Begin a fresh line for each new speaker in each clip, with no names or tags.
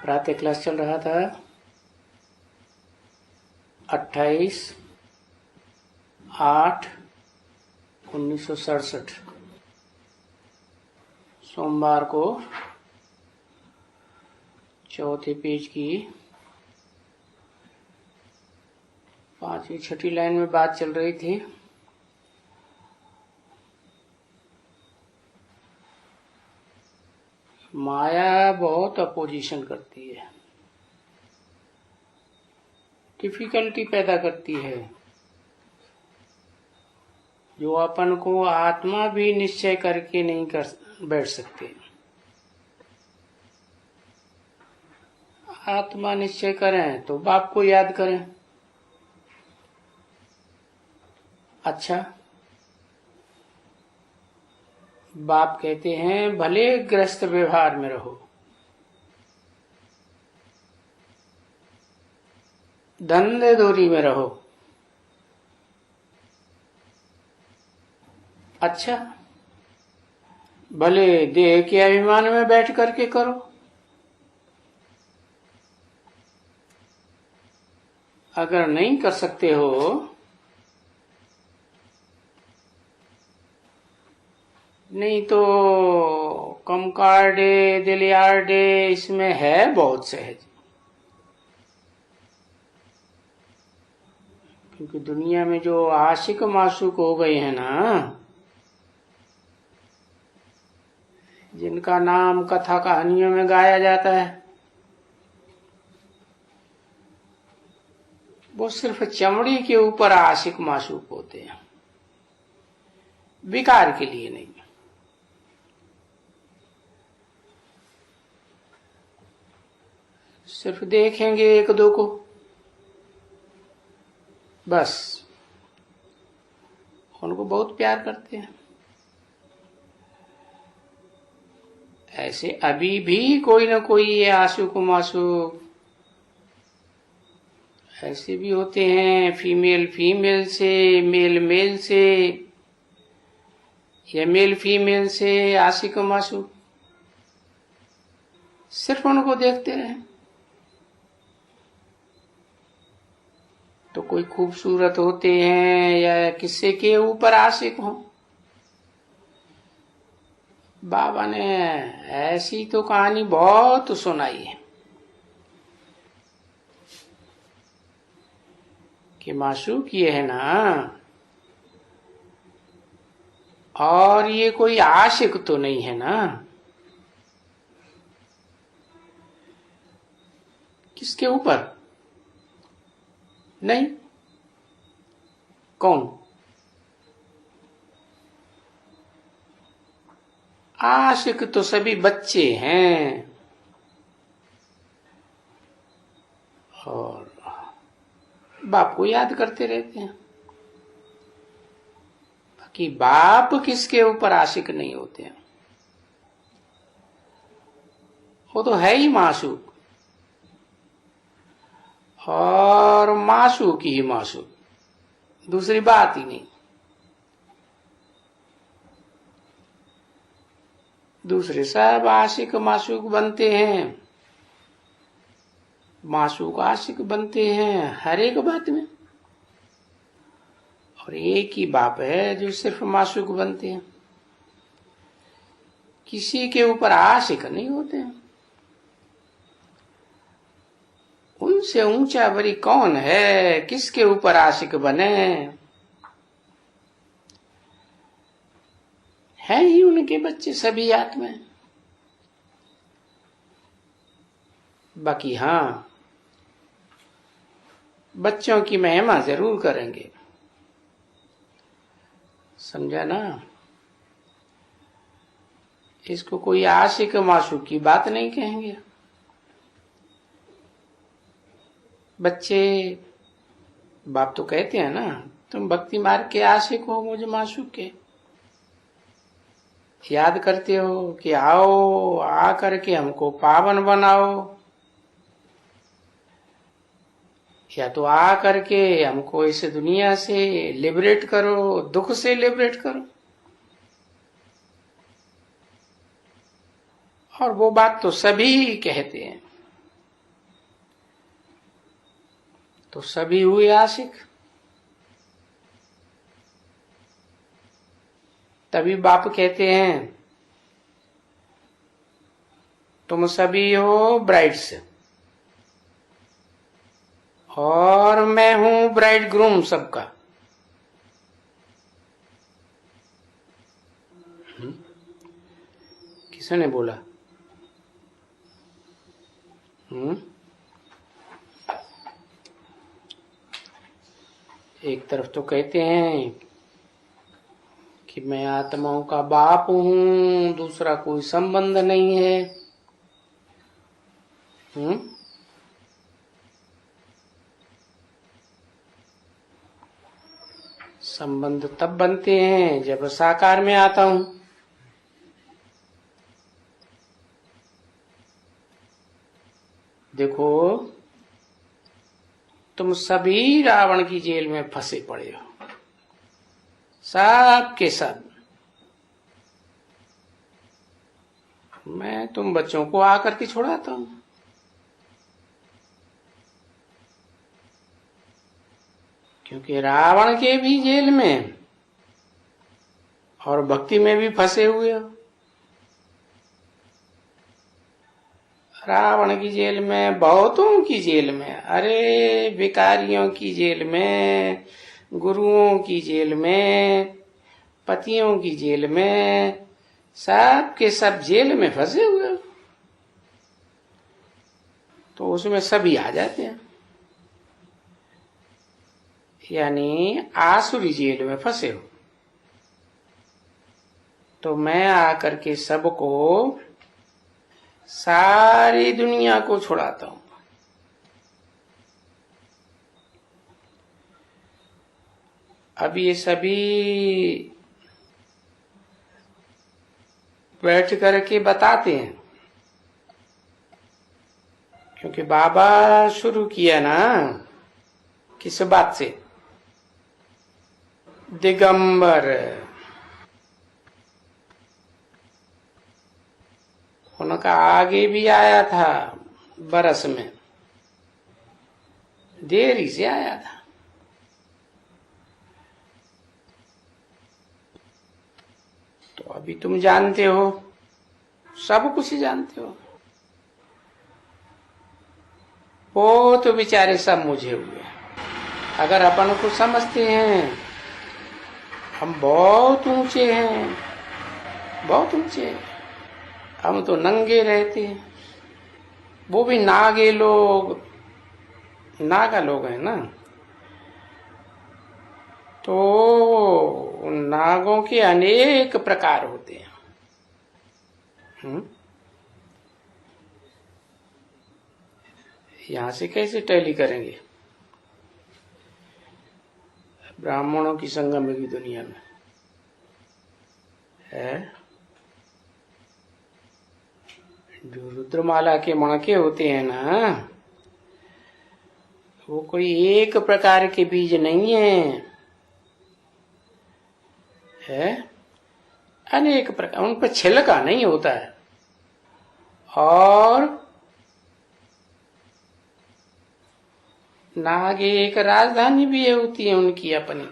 प्रातः क्लास चल रहा था 28/8/1967 सोमवार को चौथे पेज की 5वीं-6ठी लाइन में बात चल रही थी। माया बहुत अपोजिशन करती है, डिफिकल्टी पैदा करती है। जो अपन को आत्मा भी निश्चय करके नहीं कर बैठ सकते। आत्मा निश्चय करें तो बाप को याद करें। अच्छा, बाप कहते हैं भले ग्रस्त व्यवहार में रहो, धंधे दूरी में रहो। अच्छा, भले देह के अभिमान में बैठ करके करो। अगर नहीं कर सकते हो नहीं तो कमकार्डे दिलियार्डे इसमें है बहुत सहज। क्योंकि दुनिया में जो आशिक माशूक हो गए हैं ना, जिनका नाम कथा कहानियों में गाया जाता है, वो सिर्फ चमड़ी के ऊपर आशिक माशूक होते हैं, विकार के लिए नहीं। सिर्फ देखेंगे एक दो को, बस उनको बहुत प्यार करते हैं। ऐसे अभी भी कोई ना कोई ये आशुक माशूक ऐसे भी होते हैं, फीमेल फीमेल से, मेल मेल से, या मेल फीमेल से आशिक माशूक। सिर्फ उनको देखते रहे तो कोई खूबसूरत होते हैं या किसी के ऊपर आशिक हो। बाबा ने ऐसी तो कहानी बहुत सुनाई है कि माशूक ये है ना, और ये कोई आशिक तो नहीं है ना। किसके ऊपर? नहीं। कौन? आशिक तो सभी बच्चे हैं और बाप को याद करते रहते हैं। बाकी बाप किसके ऊपर आशिक नहीं होते हैं, वो तो है ही माशूक, और माशूक ही माशूक, दूसरी बात ही नहीं। दूसरे सब आशिक माशूक बनते हैं, माशूक आशिक बनते हैं हर एक बात में, और एक ही बाप है जो सिर्फ माशूक बनते हैं, किसी के ऊपर आशिक नहीं होते हैं। उनसे ऊंचा बड़ी कौन है, किसके ऊपर आशिक बने? है ही उनके बच्चे सभी आत्मा। बाकी हाँ, बच्चों की महिमा जरूर करेंगे, समझा ना। इसको कोई आशिक माशूक की बात नहीं कहेंगे। बच्चे बाप तो कहते हैं ना, तुम भक्ति मार्ग के आशिक हो, मुझे माशूक के याद करते हो कि आओ आ करके हमको पावन बनाओ, या तो आ करके हमको इस दुनिया से लिबरेट करो, दुख से लिबरेट करो। और वो बात तो सभी कहते हैं। तो सभी हुए आशिक। तभी बाप कहते हैं तुम सभी हो ब्राइड्स और मैं हूं ब्राइड ग्रूम सबका। किसने बोला? एक तरफ तो कहते हैं कि मैं आत्माओं का बाप हूं, दूसरा कोई संबंध नहीं है। संबंध तब बनते हैं जब साकार में आता हूं। देखो तुम सभी रावण की जेल में फंसे पड़े हो, सब के सब। मैं तुम बच्चों को आकर के छुड़ाता हूं। क्योंकि रावण के भी जेल में और भक्ति में भी फंसे हुए हो। रावण की जेल में, बहुतों की जेल में, अरे भिखारियों की जेल में, गुरुओं की जेल में, पतियों की जेल में, सब के सब जेल में फंसे हुए हो। तो उसमें सभी आ जाते हैं। यानी आसुरी जेल में फंसे हो तो मैं आकर के सबको, सारी दुनिया को छुड़ाता हूं। अब ये सभी बैठ करके बताते हैं, क्योंकि बाबा शुरू किया ना किस बात से? दिगंबर। उनका आगे भी आया था बरस में, देरी से आया था। तो अभी तुम जानते हो, सब कुछ जानते हो। वो तो बेचारे सब मुझे हुए। अगर अपन को समझते हैं हम बहुत ऊंचे हैं, बहुत ऊंचे हैं, हम तो नंगे रहते हैं। वो भी नागे लोग, नागा लोग हैं ना। तो नागों के अनेक प्रकार होते हैं। यहां से कैसे टैली करेंगे ब्राह्मणों की संगम की दुनिया में? है जो रुद्रमाला के मणके होते हैं ना, वो कोई एक प्रकार के बीज नहीं है अनेक प्रकार। उन पर छिलका नहीं होता है। और नाग एक राजधानी भी होती है उनकी अपनी।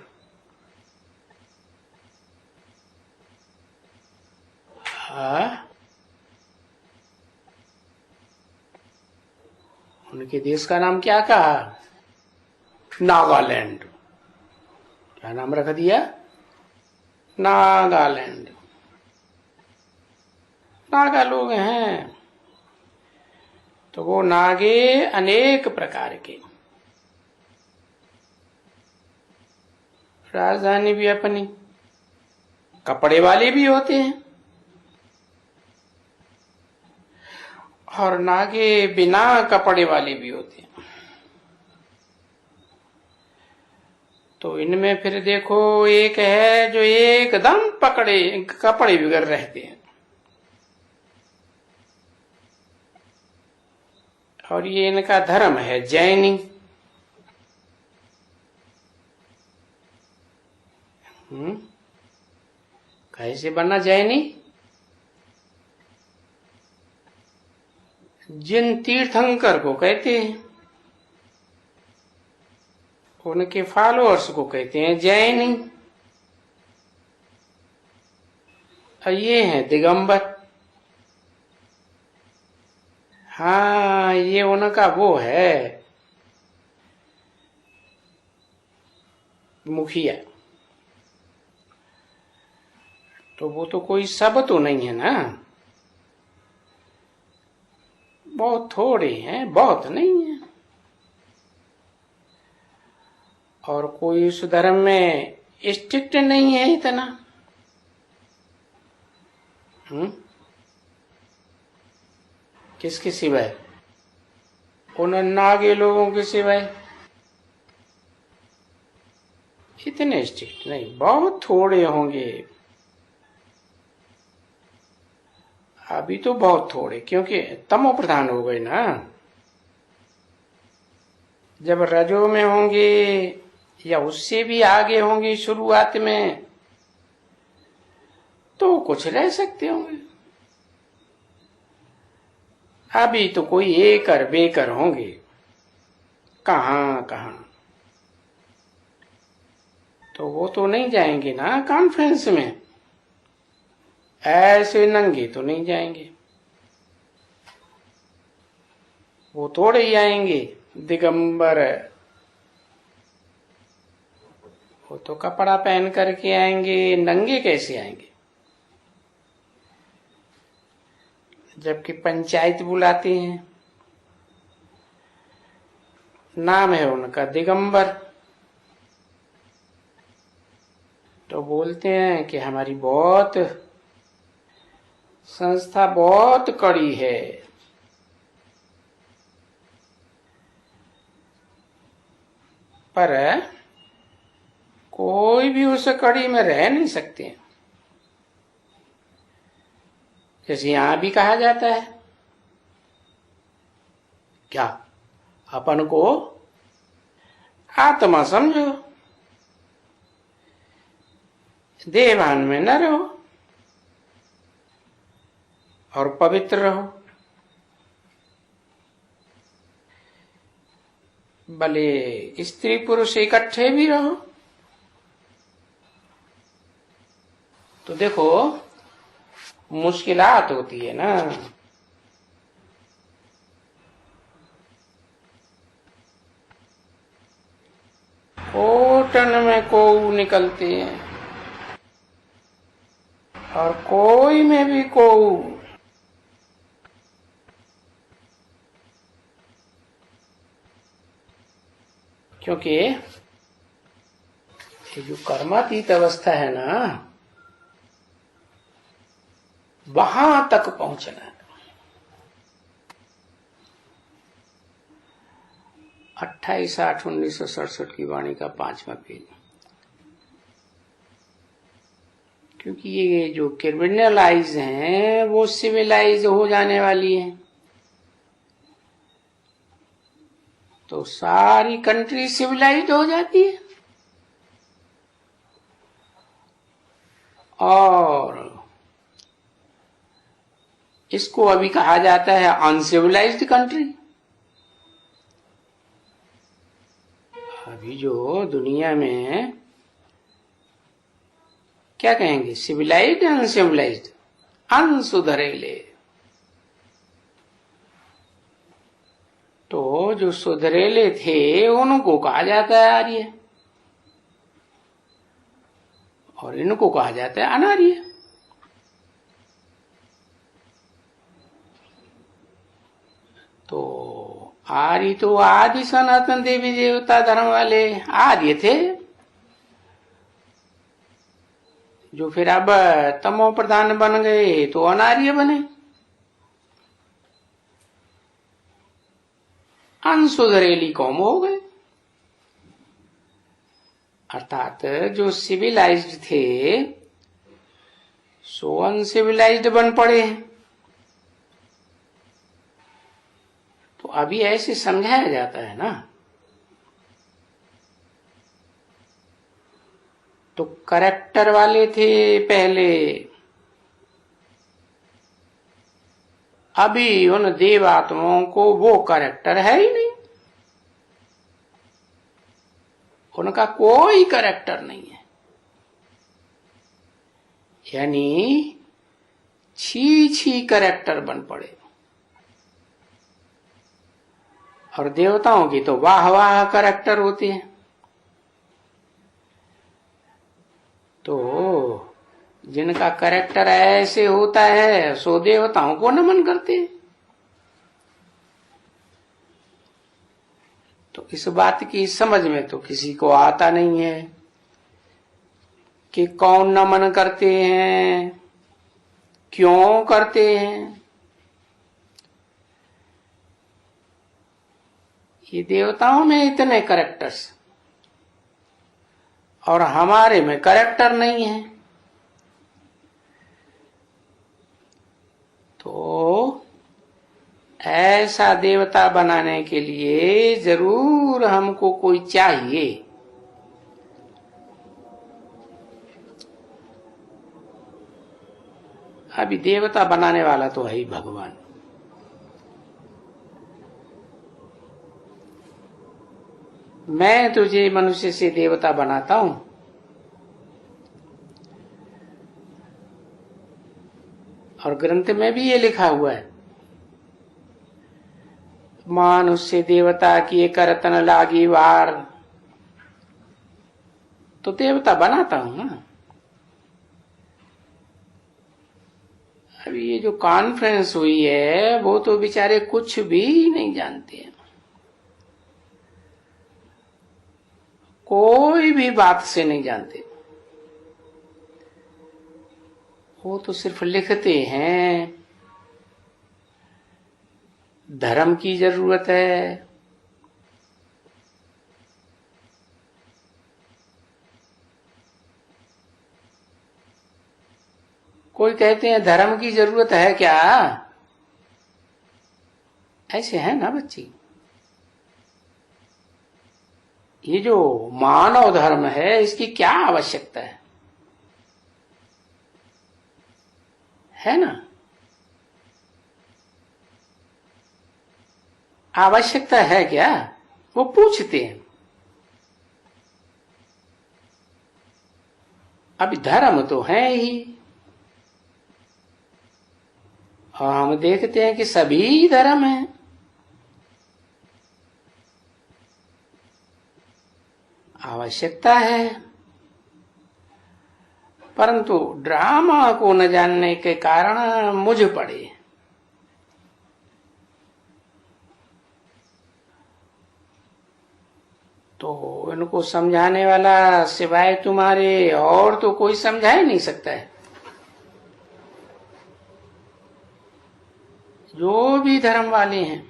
उनके देश का नाम क्या कहा? नागालैंड। क्या नाम रख दिया? नागालैंड। नागा लोग हैं। तो वो नागे अनेक प्रकार के, राजधानी भी अपनी, कपड़े वाले भी होते हैं और नागे बिना कपड़े वाले भी होते हैं। तो इनमें फिर देखो, एक है जो एकदम पकड़े कपड़े बिगड़ रहते हैं, और ये इनका धर्म है जैनी। कैसे बना जैनी? जिन तीर्थंकर को कहते हैं। उनके फॉलोअर्स को कहते हैं जैनी। और ये है दिगंबर। हाँ, ये उनका वो है मुखिया। तो वो तो कोई सब तो नहीं है ना, बहुत थोड़े हैं, बहुत नहीं है। और कोई उस धर्म में स्ट्रिक्ट नहीं है इतना। किसके सिवाय? उन नागे लोगों के सिवाय। इतने स्ट्रिक्ट नहीं, बहुत थोड़े होंगे अभी तो, बहुत थोड़े, क्योंकि तमो प्रधान हो गए ना। जब रजो में होंगे या उससे भी आगे होंगे शुरुआत में, तो कुछ रह सकते होंगे। अभी तो कोई एकर बेकर होंगे, कहां कहां। तो वो तो नहीं जाएंगे ना कॉन्फ्रेंस में, ऐसे नंगे तो नहीं जाएंगे। वो थोड़े ही आएंगे दिगंबर। वो तो कपड़ा पहन करके आएंगे, नंगे कैसे आएंगे? जबकि पंचायत बुलाते हैं, नाम है उनका दिगंबर, तो बोलते हैं कि हमारी बहुत संस्था बहुत कड़ी है। पर कोई भी उस कड़ी में रह नहीं सकते। जैसे यहां भी कहा जाता है, क्या अपन को आत्मा समझो, देवान में न रहो और पवित्र रहो। भले स्त्री पुरुष इकट्ठे भी रहो। तो देखो मुश्किलात होती है ना। कोटन में कोऊ निकलते हैं और कोई में भी कोऊ। क्योंकि ये जो कर्मातीत अवस्था है ना, वहां तक पहुंचना है। 28/8/1967 की वाणी का 5वां पेज। क्योंकि ये जो क्रिमिनलाइज हैं वो सिविलाइज हो जाने वाली है, तो सारी कंट्री सिविलाइज्ड हो जाती है। और इसको अभी कहा जाता है अनसिविलाइज्ड कंट्री। अभी जो दुनिया में क्या कहेंगे, सिविलाइज्ड अनसिविलाइज्ड, अनसुधरेले। तो जो सुधरेले थे उनको कहा जाता है आर्य, और इनको कहा जाता है अनार्य। तो आर्य तो आदि सनातन देवी देवता धर्म वाले आर्य थे, जो फिर अब तमो प्रधान बन गए तो अनार्य बने, अनसुधरेली कौम हो गए। अर्थात जो सिविलाइज्ड थे सो अनसिविलाइज्ड बन पड़े हैं। तो अभी ऐसे समझाया जाता है ना। तो करेक्टर वाले थे पहले, अभी उन देवात्माओं को वो करेक्टर है ही नहीं। उनका कोई कैरेक्टर नहीं है, यानी छी छी कैरेक्टर बन पड़े। और देवताओं की तो वाह वाह कैरेक्टर होते हैं। तो जिनका कैरेक्टर ऐसे होता है सो देवताओं को नमन करते हैं। तो इस बात की समझ में तो किसी को आता नहीं है कि कौन नमन करते हैं, क्यों करते हैं। ये देवताओं में इतने कैरेक्टर्स और हमारे में कैरेक्टर नहीं है। तो ऐसा देवता बनाने के लिए जरूर हमको कोई चाहिए। अभी देवता बनाने वाला तो है ही भगवान। मैं तुझे मनुष्य से देवता बनाता हूं, और ग्रंथ में भी ये लिखा हुआ है, मनुष्य देवता किए करतन लागी वार। तो देवता बनाता हूं ना। अभी ये जो कॉन्फ्रेंस हुई है वो तो बेचारे कुछ भी नहीं जानते हैं, कोई भी बात से नहीं जानते। वो तो सिर्फ लिखते हैं धर्म की जरूरत है, कोई कहते हैं धर्म की जरूरत है क्या। ऐसे है ना बच्ची। ये जो मानव धर्म है इसकी क्या आवश्यकता है ना। आवश्यकता है क्या, वो पूछते हैं। अभी धर्म तो है ही, और हम देखते हैं कि सभी धर्म हैं। आवश्यकता है, परंतु ड्रामा को न जानने के कारण मुझ पड़े। तो इनको समझाने वाला सिवाय तुम्हारे और तो कोई समझा ही नहीं सकता है। जो भी धर्म वाले हैं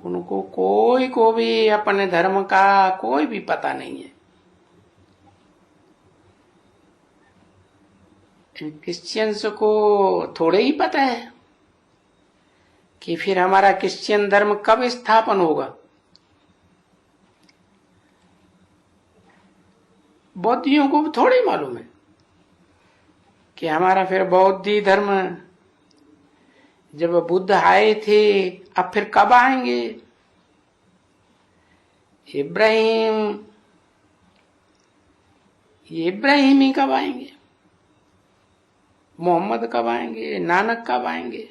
उनको कोई को भी अपने धर्म का कोई भी पता नहीं है। क्रिश्चियंस को थोड़े ही पता है कि फिर हमारा क्रिश्चियन धर्म कब स्थापन होगा। बौद्धियों को थोड़ी मालूम है कि हमारा फिर बौद्धी धर्म जब बुद्ध आए थे अब फिर कब आएंगे। इब्राहिमी कब आएंगे, मोहम्मद कब आएंगे, नानक कब आएंगे।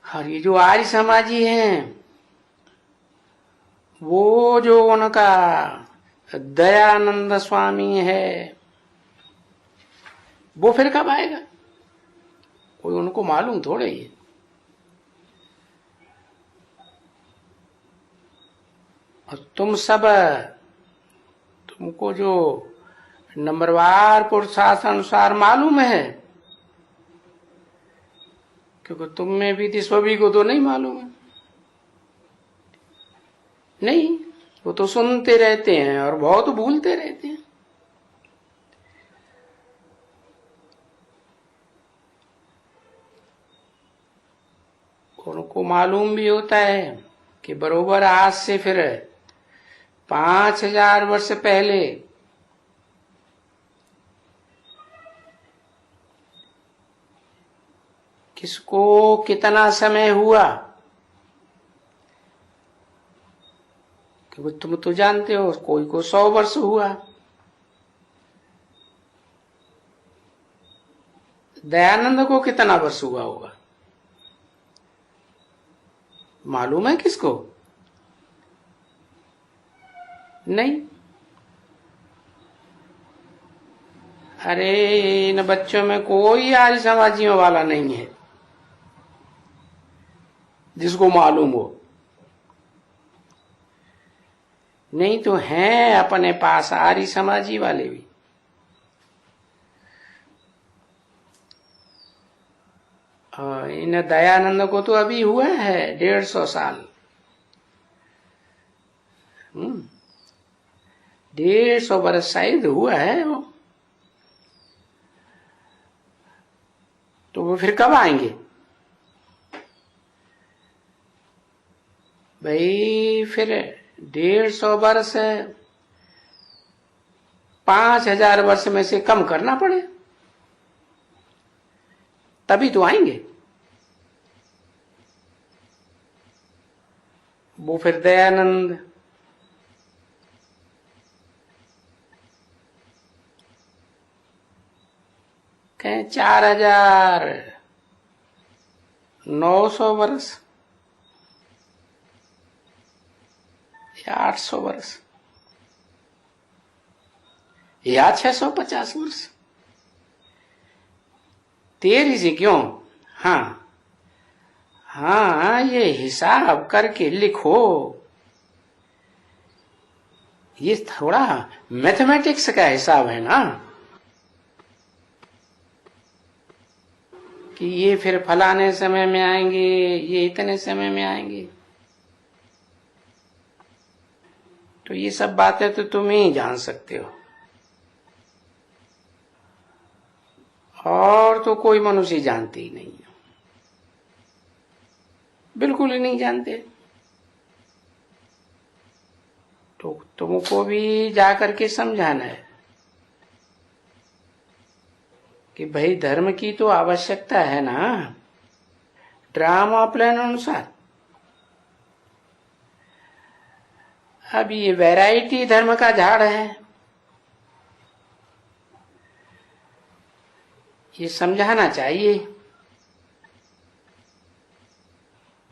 और ये जो आर्य समाजी हैं वो जो उनका दयानंद स्वामी है वो फिर कब आएगा, कोई उनको मालूम थोड़े ही। और तुमको जो नंबरवार पुरुषार्थानुसार मालूम है, क्योंकि तुम में भी सभी को तो नहीं मालूम है। नहीं, वो तो सुनते रहते हैं और बहुत भूलते रहते हैं। उनको मालूम भी होता है कि बरोबर आज से फिर 5000 वर्ष पहले किसको कितना समय हुआ, कि तुम तो जानते हो कोई को 100 वर्ष हुआ, दयानंद को कितना वर्ष हुआ होगा मालूम है किसको? नहीं। अरे इन बच्चों में कोई आर्य समाजियों वाला नहीं है जिसको मालूम हो। नहीं तो हैं अपने पास आर्य समाजी वाले भी। इन दयानंद को तो अभी हुआ है 150 साल। 150 वर्ष शायद हुआ है वो। तो वो फिर कब आएंगे भाई? फिर 150 वर्ष 5000 वर्ष में से कम करना पड़े तभी तो आएंगे। वो फिर दयानंद कहें 4900 वर्ष या 800 वर्ष या 650 वर्ष। तेरी से क्यों? हाँ हाँ, ये हिसाब करके लिखो। ये थोड़ा मैथमेटिक्स का हिसाब है ना कि ये फिर फलाने समय में आएंगे, ये इतने समय में आएंगे। तो ये सब बातें तो तुम ही जान सकते हो, और तो कोई मनुष्य जानते ही नहीं है, बिल्कुल ही नहीं जानते। तो तुमको भी जाकर के समझाना है कि भाई धर्म की तो आवश्यकता है ना, ड्रामा प्लान अनुसार। अब ये वैरायटी धर्म का झाड़ है, ये समझाना चाहिए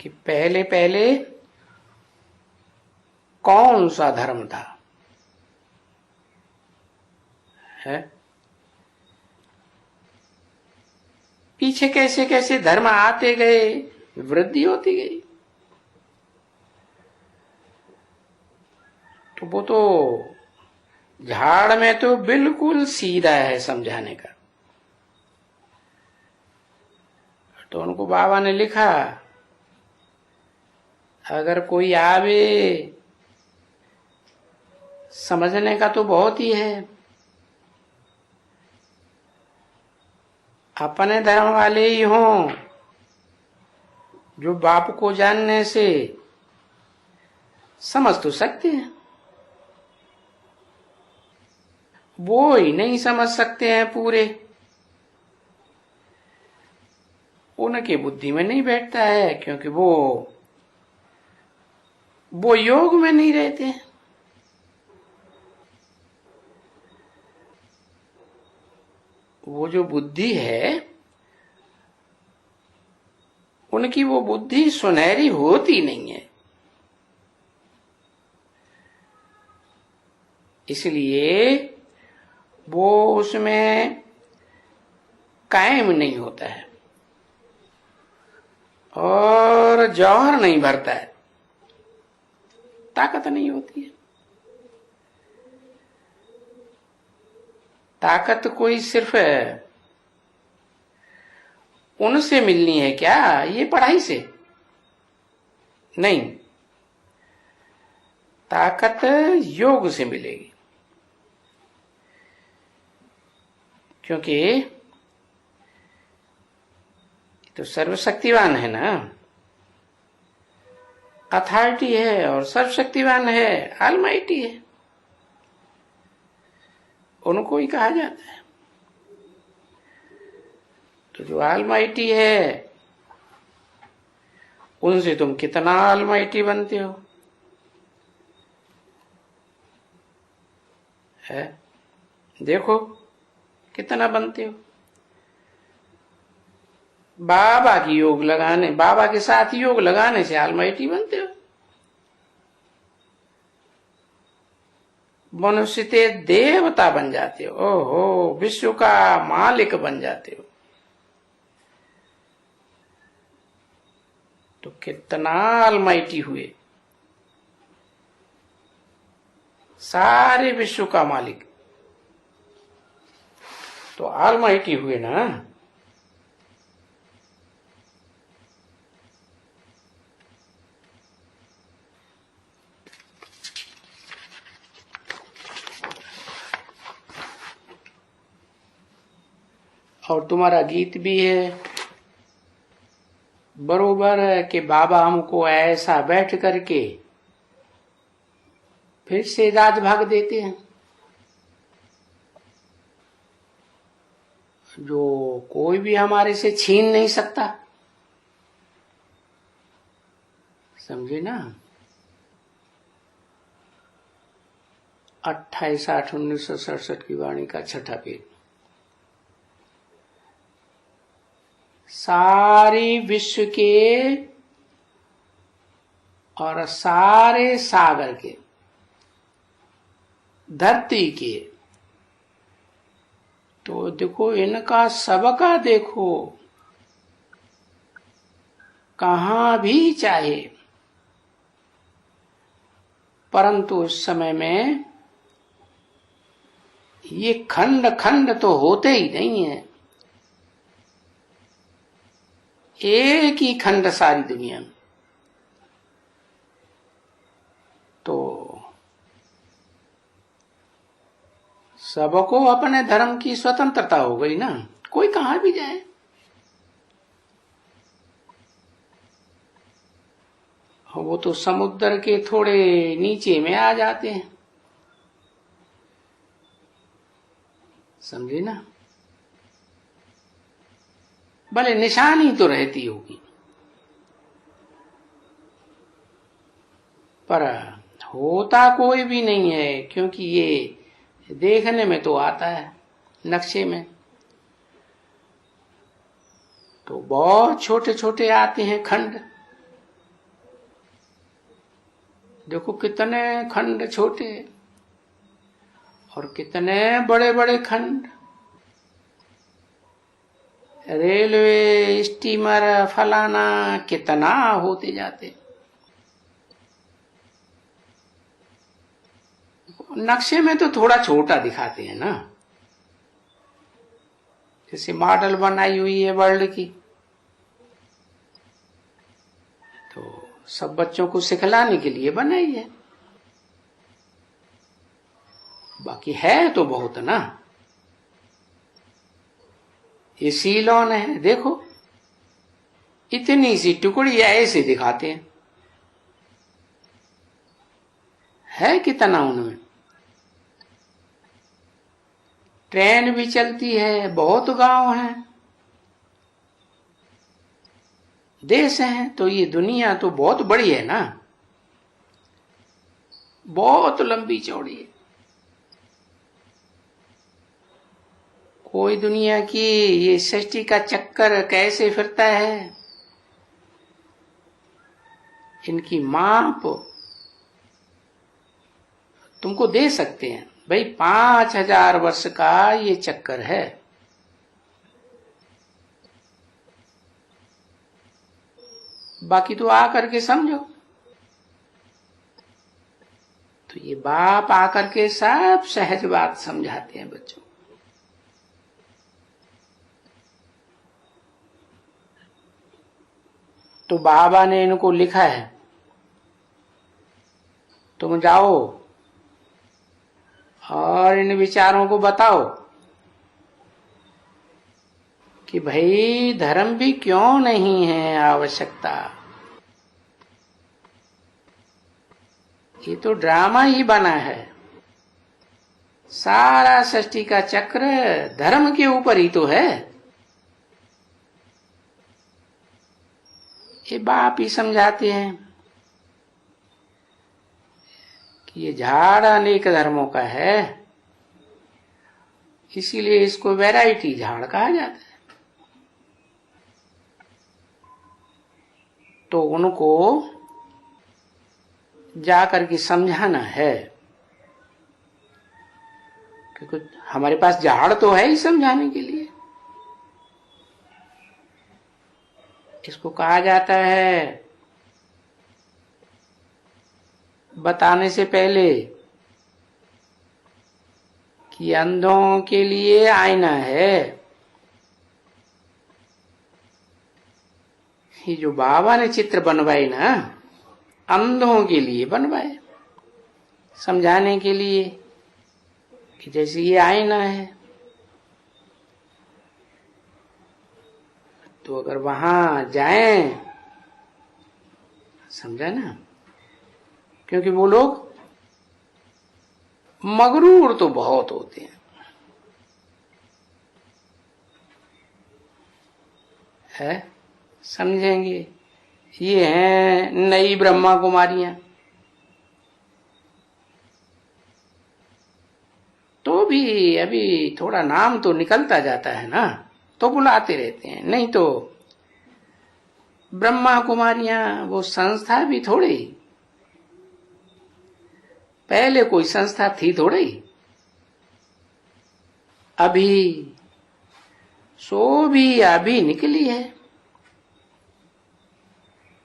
कि पहले पहले कौन सा धर्म था, है पीछे कैसे कैसे धर्म आते गए, वृद्धि होती गई। तो वो तो झाड़ में तो बिल्कुल सीधा है समझाने का। तो उनको बाबा ने लिखा, अगर कोई आवे समझने का तो बहुत ही है, अपने धर्म वाले ही हों जो बाप को जानने से समझ तो सकते हैं, वो ही नहीं समझ सकते हैं पूरे, उनके बुद्धि में नहीं बैठता है, क्योंकि वो योग में नहीं रहते हैं। वो जो बुद्धि है उनकी वो बुद्धि सुनहरी होती नहीं है, इसलिए वो उसमें कायम नहीं होता है और जौहर नहीं भरता है, ताकत नहीं होती है। ताकत कोई सिर्फ उनसे मिलनी है क्या, ये पढ़ाई से नहीं, ताकत योग से मिलेगी, क्योंकि तो सर्वशक्तिवान है ना, अथॉरिटी है और सर्वशक्तिवान है, ऑलमाइटी है, उनको ही कहा जाता है। तो जो ऑलमाइटी है उनसे तुम कितना ऑलमाइटी बनते हो, है। देखो कितना बनते हो। बाबा की योग लगाने, बाबा के साथ योग लगाने से ऑलमाइटी बनते हो। मनुष्य से देवता बन जाते हो। ओहो, विश्व का मालिक बन जाते हो। तो कितना ऑलमाइटी हुए, सारे विश्व का मालिक तो ऑलमाइटी हुए ना। और तुम्हारा गीत भी है बरोबर है कि बाबा हमको ऐसा बैठ करके फिर से राज भाग देते हैं, जो कोई भी हमारे से छीन नहीं सकता। समझे ना। 28/8/1967 की वाणी का छठा पेज। सारी विश्व के और सारे सागर के, धरती के, तो देखो इनका सबका देखो, कहां भी चाहे, परंतु उस समय में ये खंड खंड तो होते ही नहीं है। एक ही खंड सारी दुनिया में। तो सबको अपने धर्म की स्वतंत्रता हो गई ना, कोई कहां भी जाए। वो तो समुद्र के थोड़े नीचे में आ जाते हैं। समझे ना। भले निशानी तो रहती होगी, पर होता कोई भी नहीं है, क्योंकि ये देखने में तो आता है नक्शे में, तो बहुत छोटे छोटे आते हैं खंड। देखो कितने खंड छोटे और कितने बड़े बड़े खंड। रेलवे, स्टीमर, फलाना कितना होते जाते। नक्शे में तो थोड़ा छोटा दिखाते हैं ना, जैसे मॉडल बनाई हुई है वर्ल्ड की, तो सब बच्चों को सिखलाने के लिए बनाई है। बाकी है तो बहुत ना। ये सीलोन है, देखो इतनी सी टुकड़ी ऐसे दिखाते हैं, है कितना उनमें। ट्रेन भी चलती है, बहुत गांव हैं, देश हैं, तो ये दुनिया तो बहुत बड़ी है ना, बहुत लंबी चौड़ी है। कोई दुनिया की ये सृष्टि का चक्कर कैसे फिरता है, इनकी माप तुमको दे सकते हैं। भाई 5000 वर्ष का ये चक्कर है। बाकी तो आकर के समझो। तो ये बाप आकर के सब सहज बात समझाते हैं बच्चों। तो बाबा ने इनको लिखा है, तुम जाओ और इन विचारों को बताओ कि भाई धर्म भी क्यों नहीं है आवश्यकता। ये तो ड्रामा ही बना है। सारा सृष्टि का चक्र धर्म के ऊपर ही तो है। ये बाप ही समझाते हैं कि ये झाड़ अनेक धर्मों का है, इसीलिए इसको वैरायटी झाड़ कहा जाता है। तो उनको जाकर के समझाना है, क्योंकि हमारे पास झाड़ तो है ही समझाने के लिए। इसको कहा जाता है बताने से पहले कि अंधों के लिए आईना है। ये जो बाबा ने चित्र बनवाए ना, अंधों के लिए बनवाए, समझाने के लिए कि जैसे ये आईना है, तो अगर वहां जाएं, समझा ना, क्योंकि वो लोग मगरूर तो बहुत होते हैं, है समझेंगे ये हैं नई ब्रह्मा कुमारियां, तो भी अभी थोड़ा नाम तो निकलता जाता है ना, तो बुलाते रहते हैं। नहीं तो ब्रह्मा कुमारियां वो संस्था भी थोड़ी, पहले कोई संस्था थी थोड़ी, अभी सो भी अभी निकली है।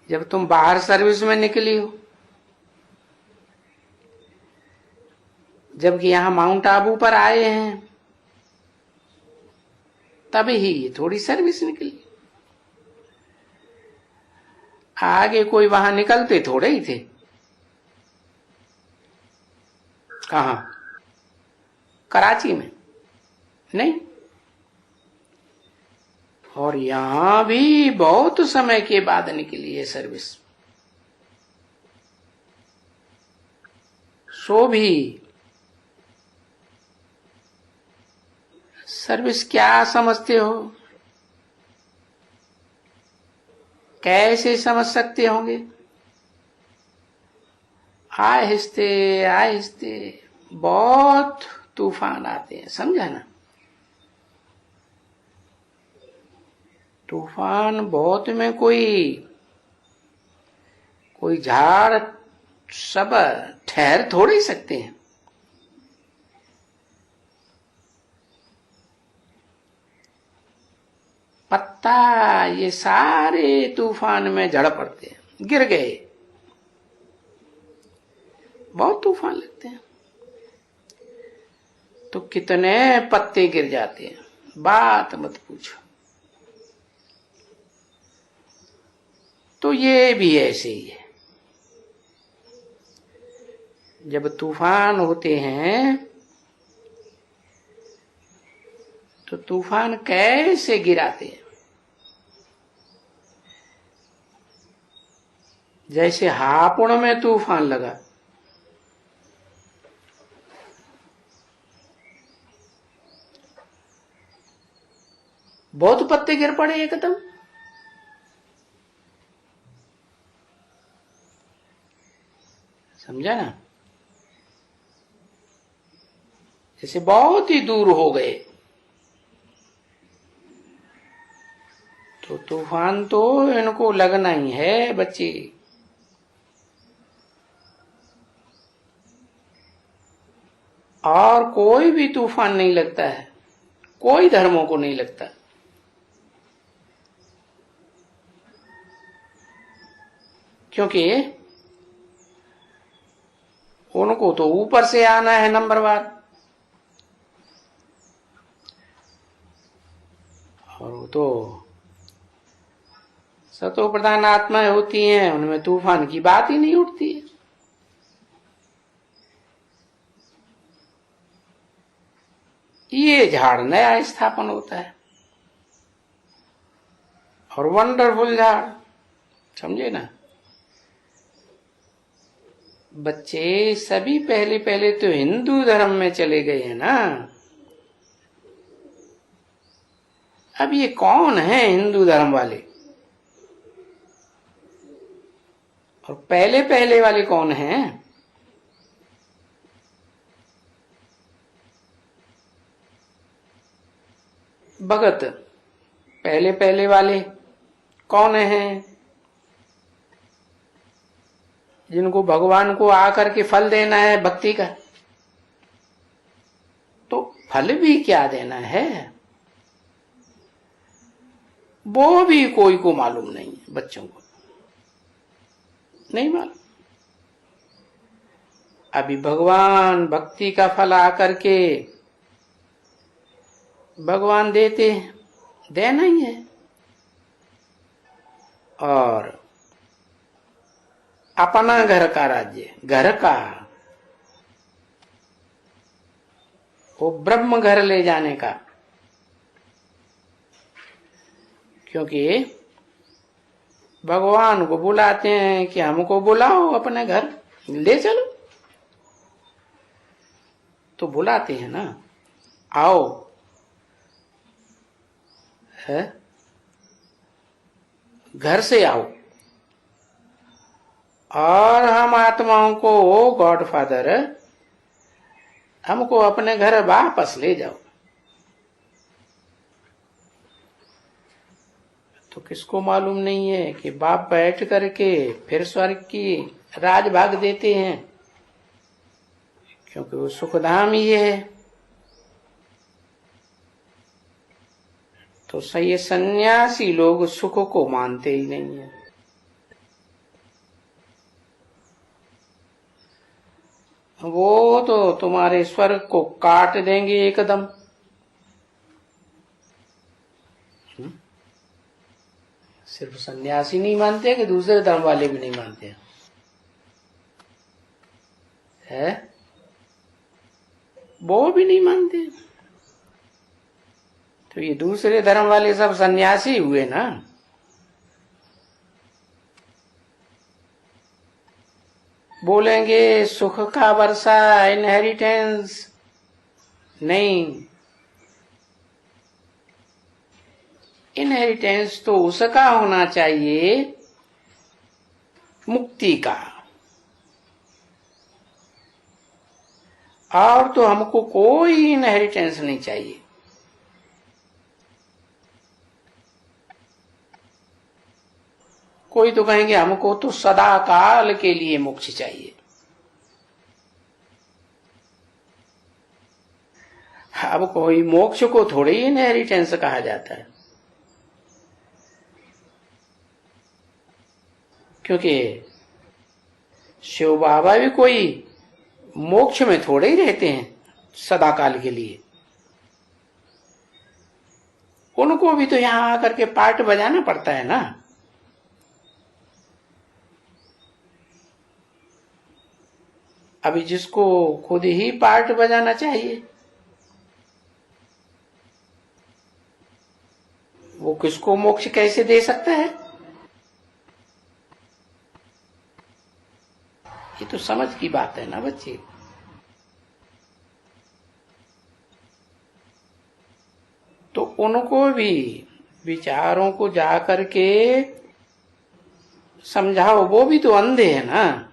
जब तुम बाहर सर्विस में निकली हो, जबकि यहां माउंट आबू पर आए हैं, तभी ही थोड़ी सर्विस निकली। आगे कोई वहां निकलते थोड़े ही थे। कहां? कराची में नहीं। और यहां भी बहुत समय के बाद निकली है सर्विस। सो भी सर्विस क्या समझते हो? कैसे समझ सकते होंगे? आहिस्ते आहिस्ते बहुत तूफान आते हैं, समझा ना। तूफान बहुत में कोई झाड़ सब ठहर थोड़े ही सकते हैं। पत्ता ये सारे तूफान में झड़ पड़ते हैं, गिर गए। बहुत तूफान लगते हैं तो कितने पत्ते गिर जाते हैं, बात मत पूछो। तो ये भी ऐसे ही है। जब तूफान होते हैं तो तूफान कैसे गिराते हैं? जैसे हापुड़ में तूफान लगा, बहुत पत्ते गिर पड़े एकदम। समझा ना। जैसे बहुत ही दूर हो गए तो तूफान तो इनको लगना ही है बच्चे। और कोई भी तूफान नहीं लगता है, कोई धर्मों को नहीं लगता। क्योंकि उनको तो ऊपर से आना है नंबरवार, और वो तो सतो प्रधान आत्माएं होती हैं, उनमें तूफान की बात ही नहीं उठती है। ये झाड़ नया स्थापन होता है, और वंडरफुल झाड़, समझे ना। बच्चे सभी पहले पहले तो हिंदू धर्म में चले गए हैं ना। अब ये कौन है हिंदू धर्म वाले, और पहले पहले वाले कौन हैं? भगत पहले पहले वाले कौन हैं? जिनको भगवान को आकर के फल देना है भक्ति का। तो फल भी क्या देना है वो भी कोई को मालूम नहीं है, बच्चों को नहीं मालूम। अभी भगवान भक्ति का फल आकर के भगवान देते हैं, देना ही है। और अपना घर का राज्य, घर का वो ब्रह्म घर ले जाने का, क्योंकि भगवान को बुलाते हैं कि हमको बुलाओ अपने घर ले चलो, तो बुलाते हैं ना, आओ है, घर से आओ। और हम आत्माओं को गॉडफादर हमको अपने घर वापस ले जाओ। तो किसको मालूम नहीं है कि बाप बैठ करके फिर स्वर्ग की राजभाग देते हैं, क्योंकि वो सुखधाम ही है। तो सही सन्यासी लोग सुख को मानते ही नहीं है। वो तो तुम्हारे स्वर्ग को काट देंगे एकदम। सिर्फ सन्यासी नहीं मानते कि दूसरे धर्म वाले भी नहीं मानते है, वो भी नहीं मानते। तो ये दूसरे धर्म वाले सब सन्यासी हुए ना। बोलेंगे सुख का वर्षा, इनहेरिटेंस नहीं। इनहेरिटेंस तो उसका होना चाहिए मुक्ति का। और तो हमको कोई इनहेरिटेंस नहीं चाहिए। कोई तो कहेंगे हमको तो सदा काल के लिए मोक्ष चाहिए। अब कोई मोक्ष को थोड़ी ही इनहेरिटेंस कहा जाता है, क्योंकि शिव बाबा भी कोई मोक्ष में थोड़े ही रहते हैं सदा काल के लिए। उनको भी तो यहां आकर के पार्ट बजाना पड़ता है ना। अभी जिसको खुद ही पार्ट बजाना चाहिए वो किसको मोक्ष कैसे दे सकता है? ये तो समझ की बात है ना बच्चे। तो उनको भी विचारों को जाकर के समझाओ, वो भी तो अंधे है ना।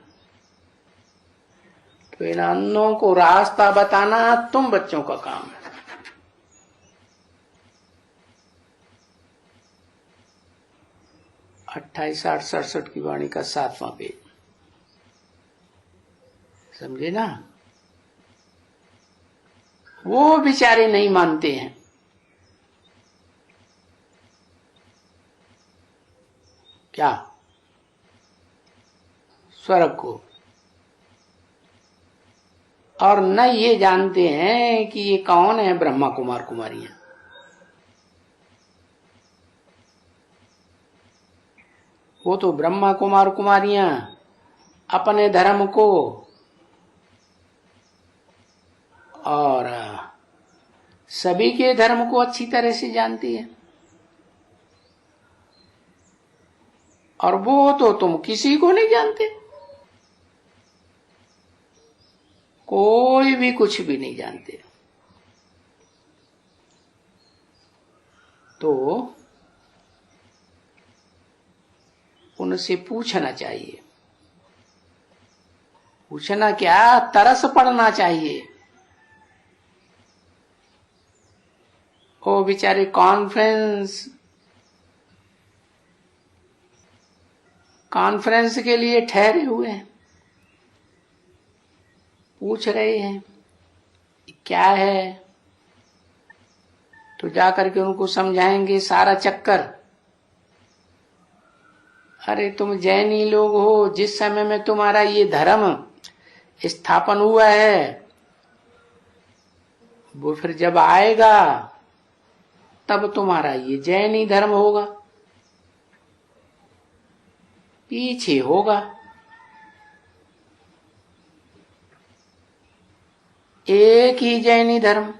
तो इन अंधों को रास्ता बताना तुम बच्चों का काम है। 28, 60, 67 की वाणी का 7वां पेज, समझे ना। वो बेचारे नहीं मानते हैं। क्या? स्वर्ग को। और न ये जानते हैं कि ये कौन है ब्रह्मा कुमार कुमारियां। वो तो ब्रह्मा कुमार कुमारियां अपने धर्म को और सभी के धर्म को अच्छी तरह से जानती है। और वो तो तुम किसी को नहीं जानते, कोई भी कुछ भी नहीं जानते। तो उनसे पूछना चाहिए। पूछना क्या, तरस पड़ना चाहिए। वो बेचारे कॉन्फ्रेंस के लिए ठहरे हुए हैं, पूछ रहे हैं क्या है, तो जाकर के उनको समझाएंगे सारा चक्कर। अरे तुम जैनी लोग हो, जिस समय में तुम्हारा ये धर्म स्थापन हुआ है, वो फिर जब आएगा तब तुम्हारा ये जैनी धर्म होगा, पीछे होगा। एक ही जैनी धर्म,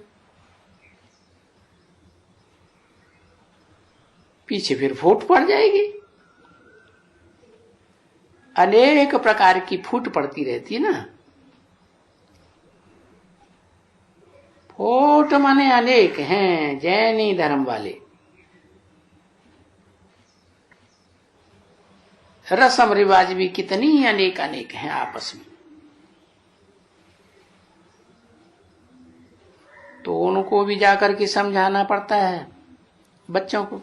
पीछे फिर फूट पड़ जाएगी। अनेक प्रकार की फूट पड़ती रहती है ना। फूट माने अनेक हैं जैनी धर्म वाले। रस्म रिवाज भी कितनी अनेक अनेक हैं आपस में। तो उनको भी जाकर के समझाना पड़ता है बच्चों को।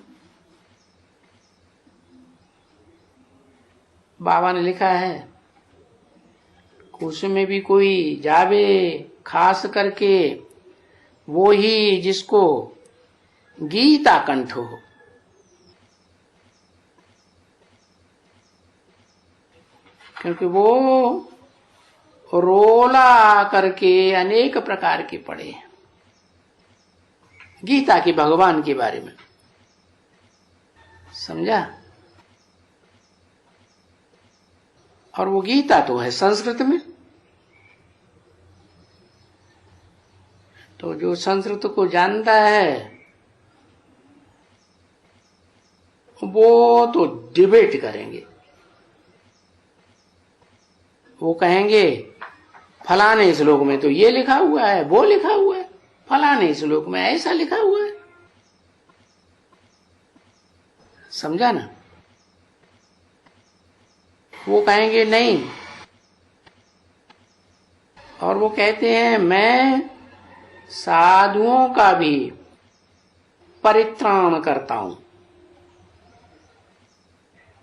बाबा ने लिखा है उसमें भी कोई जावे खास करके वो ही जिसको गीता कंठ हो। क्योंकि वो रोला करके अनेक प्रकार के पढ़े हैं गीता की, भगवान के बारे में। समझा? और वो गीता तो है संस्कृत में। तो जो संस्कृत को जानता है वो तो डिबेट करेंगे। वो कहेंगे फलाने श्लोक में तो ये लिखा हुआ है, वो लिखा हुआ है, फलाने श्लोक में ऐसा लिखा हुआ है। समझा ना? वो कहेंगे नहीं, और वो कहते हैं मैं साधुओं का भी परित्राण करता हूं।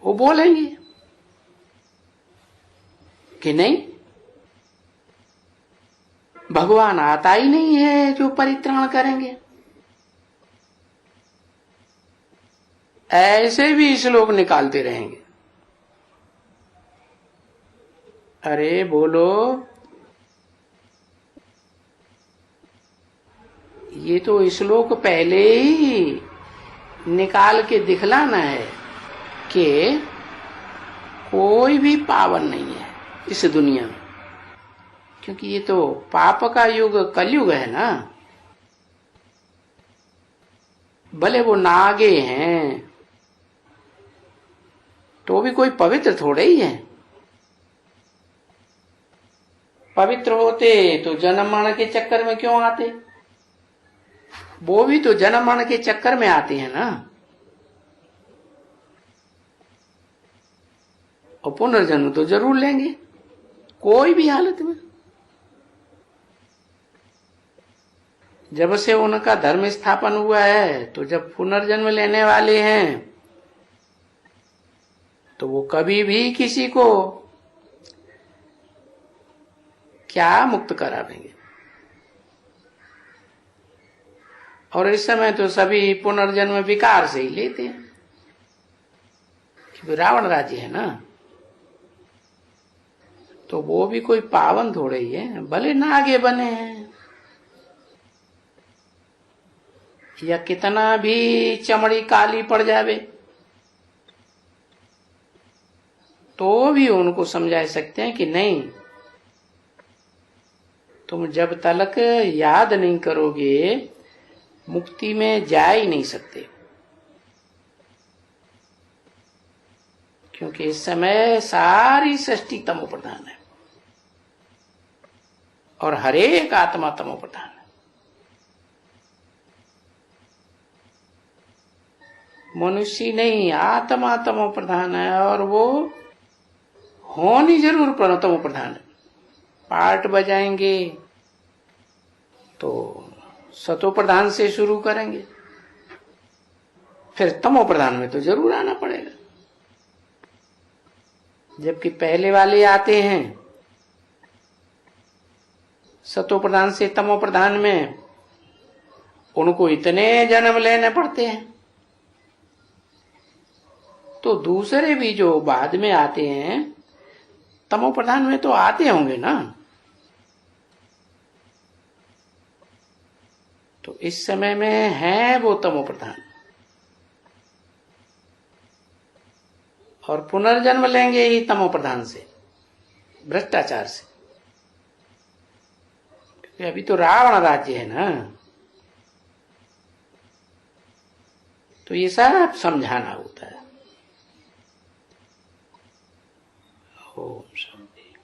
वो बोलेंगे कि नहीं, भगवान आता ही नहीं है जो परित्राण करेंगे। ऐसे भी श्लोक निकालते रहेंगे। अरे बोलो, ये तो श्लोक पहले ही निकाल के दिखलाना है कि कोई भी पावन नहीं है इस दुनिया में। क्योंकि ये तो पाप का युग कलयुग है ना। भले वो नागे हैं तो भी कोई पवित्र थोड़े ही है। पवित्र होते तो जन्म मरण के चक्कर में क्यों आते? वो भी तो जन्म मरण के चक्कर में आते हैं ना। और पुनर्जन्म तो जरूर लेंगे कोई भी हालत में। जब से उनका धर्म स्थापन हुआ है तो जब पुनर्जन्म लेने वाले हैं तो वो कभी भी किसी को क्या मुक्त करा देंगे। और इस समय तो सभी पुनर्जन्म विकार से ही लेते हैं। क्योंकि रावण राज्य है ना, तो वो भी कोई पावन थोड़े ही है। भले नागे बने हैं या कितना भी चमड़ी काली पड़ जावे तो भी उनको समझा सकते हैं कि नहीं, तुम जब तक याद नहीं करोगे मुक्ति में जा ही नहीं सकते। क्योंकि इस समय सारी सृष्टि तमो प्रधान है और हरेक आत्मा तमो प्रधान है। मनुष्य नहीं, आत्मा तमो प्रधान है। और वो होनी जरूर तमो प्रधान है। पार्ट बजाएंगे तो सतो प्रधान से शुरू करेंगे। फिर तमो प्रधान में तो जरूर आना पड़ेगा। जबकि पहले वाले आते हैं सतो प्रधान से तमो प्रधान में, उनको इतने जन्म लेने पड़ते हैं। तो दूसरे भी जो बाद में आते हैं तमो प्रधान में तो आते होंगे ना। तो इस समय में है वो तमो प्रधान, और पुनर्जन्म लेंगे ही तमो प्रधान से, भ्रष्टाचार से। क्योंकि अभी तो रावण राज्य है ना, तो ये सब समझाना होता है। ओम शांति।